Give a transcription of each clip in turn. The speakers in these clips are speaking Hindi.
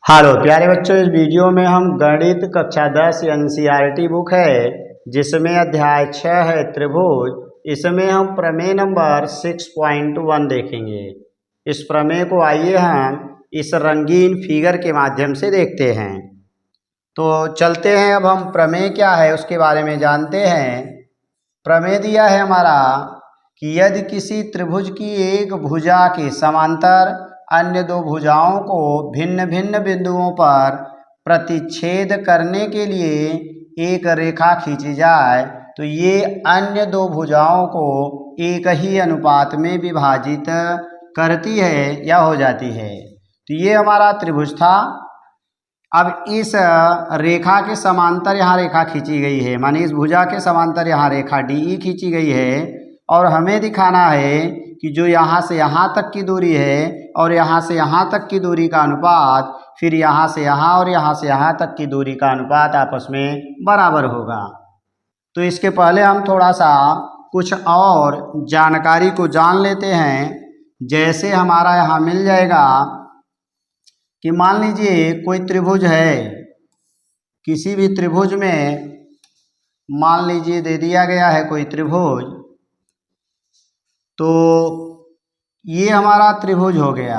हेलो प्यारे बच्चों, इस वीडियो में हम गणित कक्षा 10 एनसीईआरटी बुक है जिसमें अध्याय 6 है त्रिभुज। इसमें हम प्रमेय नंबर 6.1 देखेंगे। इस प्रमेय को आइए हम इस रंगीन फिगर के माध्यम से देखते हैं। तो चलते हैं, अब हम प्रमेय क्या है उसके बारे में जानते हैं। प्रमेय दिया है हमारा कि यदि किसी त्रिभुज की एक भुजा के समांतर अन्य दो भुजाओं को भिन्न भिन्न बिंदुओं पर प्रतिच्छेद करने के लिए एक रेखा खींची जाए तो ये अन्य दो भुजाओं को एक ही अनुपात में विभाजित करती है या हो जाती है। तो ये हमारा त्रिभुज था। अब इस रेखा के समांतर यहाँ रेखा खींची गई है, माने इस भुजा के समांतर यहाँ रेखा DE खींची गई है और हमें दिखाना है कि जो यहाँ से यहाँ तक की दूरी है और यहाँ से यहाँ तक की दूरी का अनुपात, फिर यहाँ से यहाँ और यहाँ से यहाँ तक की दूरी का अनुपात आपस में बराबर होगा। तो इसके पहले हम थोड़ा सा कुछ और जानकारी को जान लेते हैं। जैसे हमारा यहाँ मिल जाएगा कि मान लीजिए कोई त्रिभुज है, किसी भी त्रिभुज में मान लीजिए दे दिया गया है कोई त्रिभुज, तो ये हमारा त्रिभुज हो गया।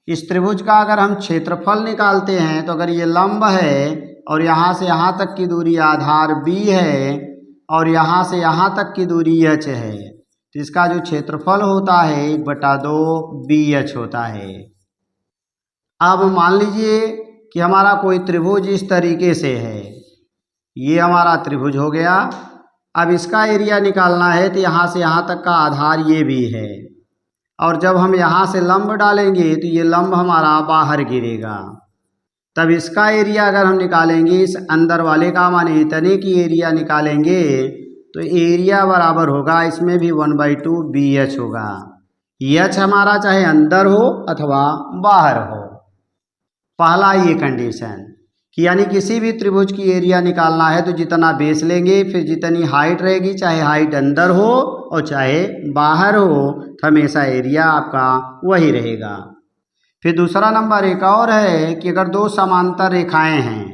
इस त्रिभुज का अगर हम क्षेत्रफल निकालते हैं तो अगर ये लंब है और यहाँ से यहाँ तक की दूरी आधार B है और यहाँ से यहाँ तक की दूरी H है, तो इसका जो क्षेत्रफल होता है 1/2 BH होता है। अब मान लीजिए कि हमारा कोई त्रिभुज इस तरीके से है, ये हमारा त्रिभुज हो गया। अब इसका एरिया निकालना है तो यहाँ से यहाँ तक का आधार ये भी है और जब हम यहाँ से लंब डालेंगे तो ये लंब हमारा बाहर गिरेगा। तब इसका एरिया अगर हम निकालेंगे इस अंदर वाले का, माने इतने की एरिया निकालेंगे तो एरिया बराबर होगा, इसमें भी 1/2 BH होगा। H हमारा चाहे अंदर हो अथवा बाहर हो। पहला ये कंडीशन कि यानी किसी भी त्रिभुज की एरिया निकालना है तो जितना बेस लेंगे, फिर जितनी हाइट रहेगी, चाहे हाइट अंदर हो और चाहे बाहर हो, तो हमेशा एरिया आपका वही रहेगा। फिर दूसरा नंबर एक और है कि अगर दो समांतर रेखाएं हैं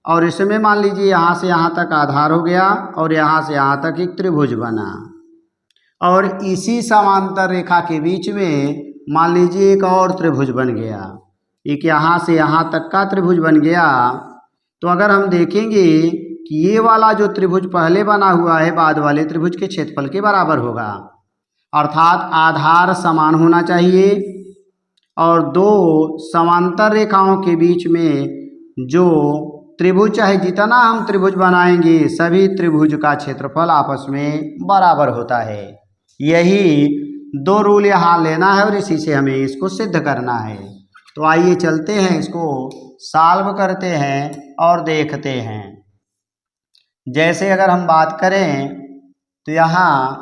और इसमें मान लीजिए यहाँ से यहाँ तक आधार हो गया और यहाँ से यहाँ तक एक त्रिभुज बना और इसी समांतर रेखा के बीच में मान लीजिए एक और त्रिभुज बन गया, एक यहाँ से यहाँ तक का त्रिभुज बन गया। तो अगर हम देखेंगे कि ये वाला जो त्रिभुज पहले बना हुआ है बाद वाले त्रिभुज के क्षेत्रफल के बराबर होगा, अर्थात आधार समान होना चाहिए और दो समांतर रेखाओं के बीच में जो त्रिभुज, चाहे जितना हम त्रिभुज बनाएंगे, सभी त्रिभुज का क्षेत्रफल आपस में बराबर होता है। यही दो रूल यहाँ लेना है और इसी से हमें इसको सिद्ध करना है। तो आइए चलते हैं, इसको सॉल्व करते हैं और देखते हैं। जैसे अगर हम बात करें तो यहाँ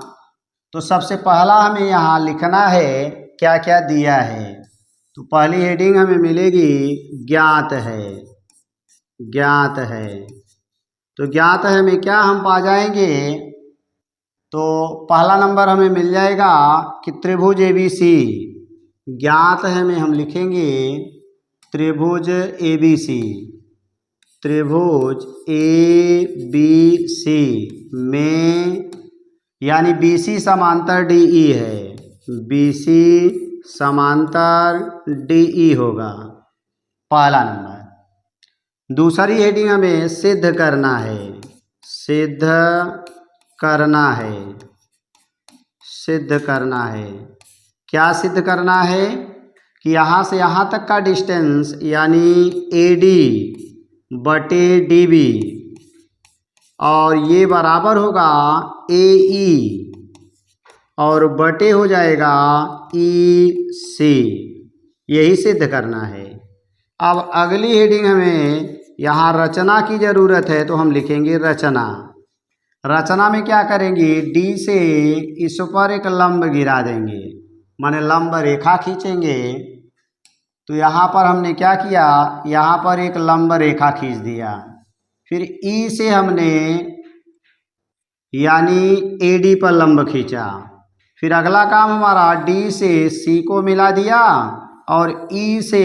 तो सबसे पहला हमें यहाँ लिखना है क्या क्या दिया है। तो पहली हेडिंग हमें मिलेगी ज्ञात है। ज्ञात है तो ज्ञात है में क्या हम पा जाएंगे, तो पहला नंबर हमें मिल जाएगा कि त्रिभुज ABC। ज्ञात है में हम लिखेंगे त्रिभुज ABC। त्रिभुज ABC में यानी BC समांतर DE है, BC समांतर DE होगा पहला नंबर। दूसरी हेडिंग हमें सिद्ध करना है। सिद्ध करना है। सिद्ध करना है। क्या सिद्ध करना है कि यहाँ से यहाँ तक का डिस्टेंस यानी AD बटे DB और ये बराबर होगा AE और बटे हो जाएगा EC। यही सिद्ध करना है। अब अगली हेडिंग हमें यहाँ रचना की ज़रूरत है, तो हम लिखेंगे रचना। रचना में क्या करेंगे, D से इस पर एक लंब गिरा देंगे, माने लंब रेखा खींचेंगे। तो यहाँ पर हमने क्या किया, यहाँ पर एक लंब रेखा खींच दिया। फिर E से हमने यानी AD पर लंब खींचा। फिर अगला काम हमारा D से C को मिला दिया और ई से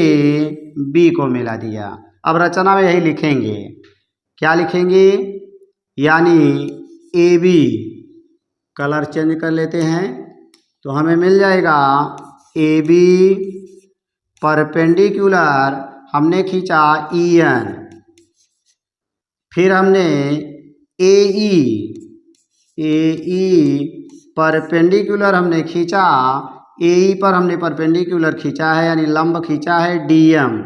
बी को मिला दिया। अब रचना में यही लिखेंगे, क्या लिखेंगे, यानी ए बी, कलर चेंज कर लेते हैं तो हमें मिल जाएगा ए बी परपेंडिकुलर, हमने खींचा ई एन, फिर हमने ए ई परपेंडिकुलर हमने खींचा, ए ई पर हमने परपेंडिकुलर खींचा है यानी लंब खींचा है डी एम,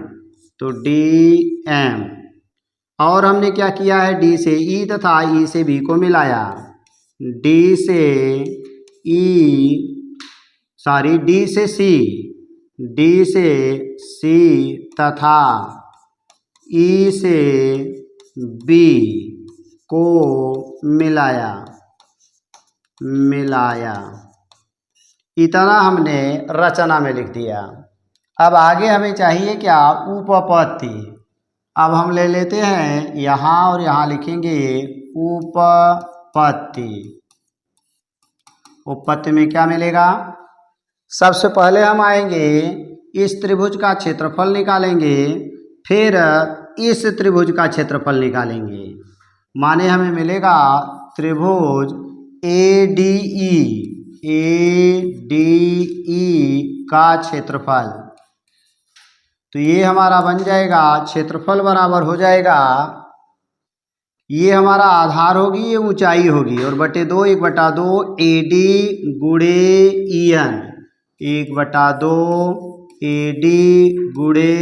तो डी एम। और हमने क्या किया है, डी से ई तथा ई से बी को मिलाया, डी से सी तथा ई से बी को मिलाया। इतना हमने रचना में लिख दिया। अब आगे हमें चाहिए क्या, उपपत्ति। अब हम ले लेते हैं यहाँ और यहाँ लिखेंगे उपपत्ति। उपपत्ति में क्या मिलेगा, सबसे पहले हम आएंगे इस त्रिभुज का क्षेत्रफल निकालेंगे, फिर इस त्रिभुज का क्षेत्रफल निकालेंगे। माने हमें मिलेगा त्रिभुज ए डी ई का क्षेत्रफल। तो ये हमारा बन जाएगा, क्षेत्रफल बराबर हो जाएगा, ये हमारा आधार होगी, ये ऊंचाई होगी, और बटे 2 1/2 ए डी गुणे ई एन, 1/2 ए डी गुणे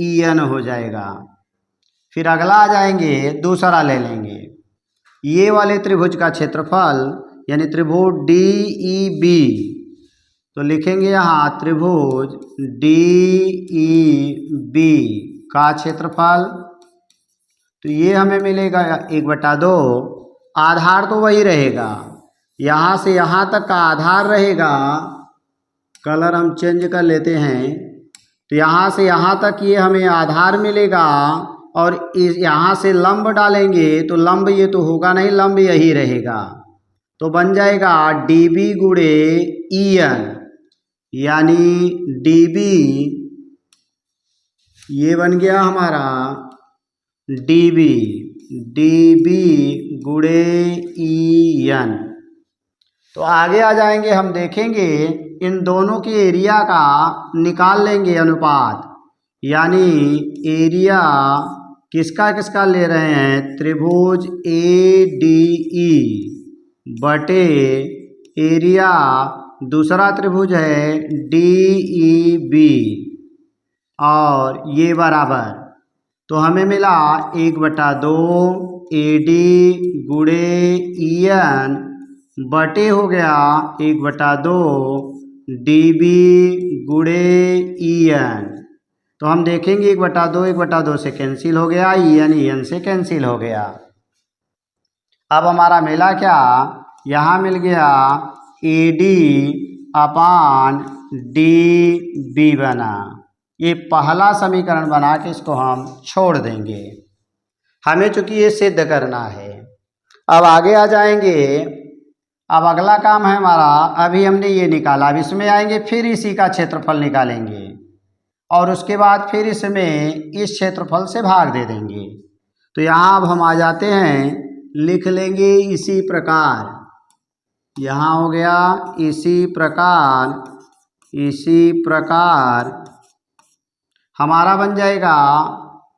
ई एन हो जाएगा। फिर अगला आ जाएंगे, दूसरा ले लेंगे, ये वाले त्रिभुज का क्षेत्रफल यानी त्रिभुज डी ई बी, तो लिखेंगे यहाँ त्रिभुज डी ई बी का क्षेत्रफल। तो ये हमें मिलेगा 1/2, आधार तो वही रहेगा, यहाँ से यहाँ तक का आधार रहेगा, कलर हम चेंज कर लेते हैं, तो यहाँ से यहाँ तक ये हमें आधार मिलेगा, और इस यहाँ से लंब डालेंगे तो लंब ये तो होगा नहीं, लंब यही रहेगा, तो बन जाएगा डी बी गुणे ई एन, यानी डी बी, ये बन गया हमारा डी बी गुणे ई एन। तो आगे आ जाएंगे, हम देखेंगे इन दोनों के एरिया का निकाल लेंगे अनुपात, यानी एरिया किसका किसका ले रहे हैं, त्रिभुज ए डी ई बटे एरिया दूसरा त्रिभुज है डी ई बी, और ये बराबर, तो हमें मिला 1/2 ए डी गुणे ई एन बटे हो गया 1/2 डी बी गुणे ई एन। तो हम देखेंगे 1/2 से कैंसिल हो गया, ई एन से कैंसिल हो गया। अब हमारा मिला क्या, यहाँ मिल गया A D upon D B बना। ये पहला समीकरण बना के इसको हम छोड़ देंगे, हमें चूंकि ये सिद्ध करना है। अब आगे आ जाएंगे, अब अगला काम है हमारा, अभी हमने ये निकाला, अब इसमें आएंगे फिर इसी का क्षेत्रफल निकालेंगे, और उसके बाद फिर इसमें इस क्षेत्रफल से भाग दे देंगे। तो यहाँ अब हम आ जाते हैं, लिख लेंगे इसी प्रकार, यहाँ हो गया इसी प्रकार हमारा बन जाएगा,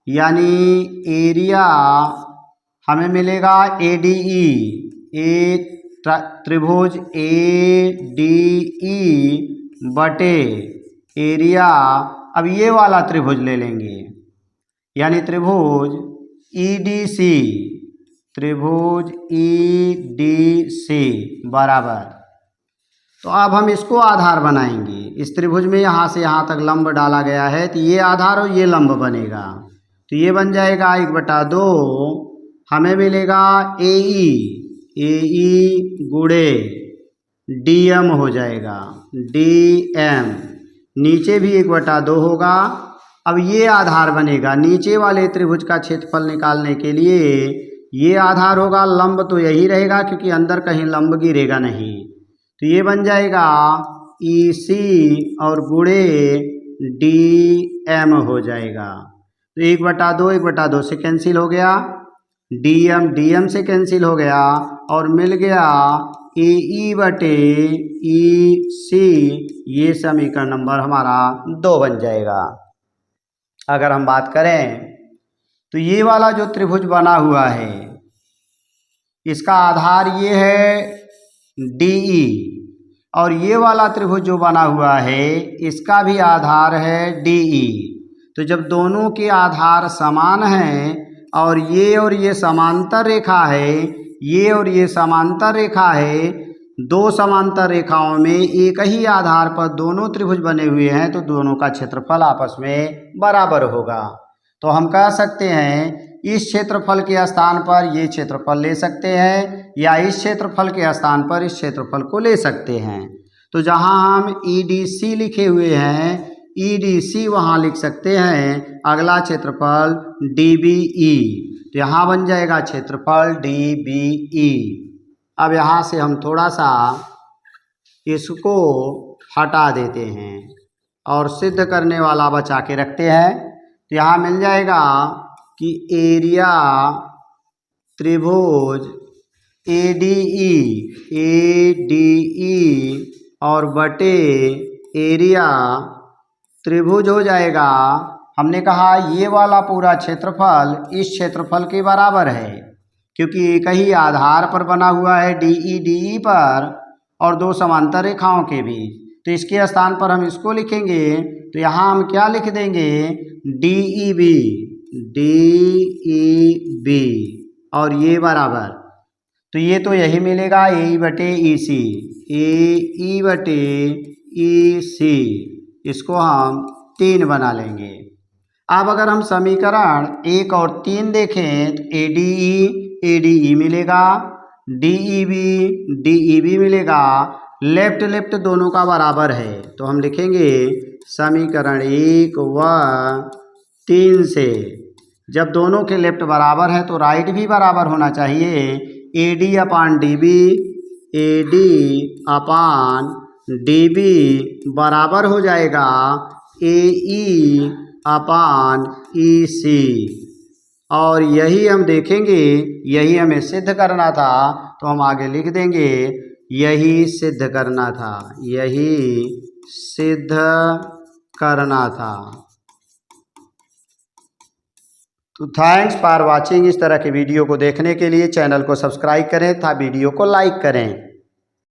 यानी एरिया हमें मिलेगा ए डी ई, त्रिभुज ए डी ई बटे एरिया, अब ये वाला त्रिभुज ले लेंगे, यानी त्रिभुज ई डी सी बराबर। तो अब हम इसको आधार बनाएंगे, इस त्रिभुज में यहाँ से यहाँ तक लंब डाला गया है, तो ये आधार और ये लंब बनेगा, तो ये बन जाएगा 1/2, हमें मिलेगा ए ई गुणे डी एम हो जाएगा, डी एम, नीचे भी 1/2 होगा। अब ये आधार बनेगा, नीचे वाले त्रिभुज का क्षेत्रफल निकालने के लिए ये आधार होगा, लंब तो यही रहेगा क्योंकि अंदर कहीं लंब गिरेगा नहीं, तो ये बन जाएगा ई सी और गुणे DM हो जाएगा। तो 1/2 से कैंसिल हो गया, DM से कैंसिल हो गया और मिल गया AE/EC। ये समीकरण नंबर हमारा 2 बन जाएगा। अगर हम बात करें तो ये वाला जो त्रिभुज बना हुआ है इसका आधार ये है DE, और ये वाला त्रिभुज जो बना हुआ है इसका भी आधार है DE। तो जब दोनों के आधार समान हैं और ये समांतर रेखा है, ये और ये समांतर रेखा है, दो समांतर रेखाओं में एक ही आधार पर दोनों त्रिभुज बने हुए हैं तो दोनों का क्षेत्रफल आपस में बराबर होगा। तो हम कह सकते हैं इस क्षेत्रफल के स्थान पर ये क्षेत्रफल ले सकते हैं या इस क्षेत्रफल के स्थान पर इस क्षेत्रफल को ले सकते हैं। तो जहां हम EDC लिखे हुए हैं EDC वहां लिख सकते हैं अगला क्षेत्रफल DBE। तो यहाँ बन जाएगा क्षेत्रफल DBE। अब यहाँ से हम थोड़ा सा इसको हटा देते हैं और सिद्ध करने वाला बचा के रखते हैं। तो यहाँ मिल जाएगा कि एरिया त्रिभुज ADE और बटे एरिया त्रिभुज हो जाएगा। हमने कहा ये वाला पूरा क्षेत्रफल इस क्षेत्रफल के बराबर है क्योंकि एक ही आधार पर बना हुआ है DE पर और दो समांतर रेखाओं के बीच। तो इसके स्थान पर हम इसको लिखेंगे। तो यहाँ हम क्या लिख देंगे DEB और ये बराबर, तो ये तो यही मिलेगा AE/EC इसको हम 3 बना लेंगे। अब अगर हम समीकरण 1 और 3 देखें तो ADE मिलेगा, DEB मिलेगा, लेफ्ट दोनों का बराबर है। तो हम लिखेंगे समीकरण 1 व 3 से जब दोनों के लेफ्ट बराबर है तो राइट भी बराबर होना चाहिए। AD/DB बराबर हो जाएगा AE/EC। और यही हम देखेंगे, यही हमें सिद्ध करना था तो हम आगे लिख देंगे यही सिद्ध करना था, यही सिद्ध करना था। तो थैंक्स फॉर वाचिंग। इस तरह के वीडियो को देखने के लिए चैनल को सब्सक्राइब करें तथा वीडियो को लाइक करें।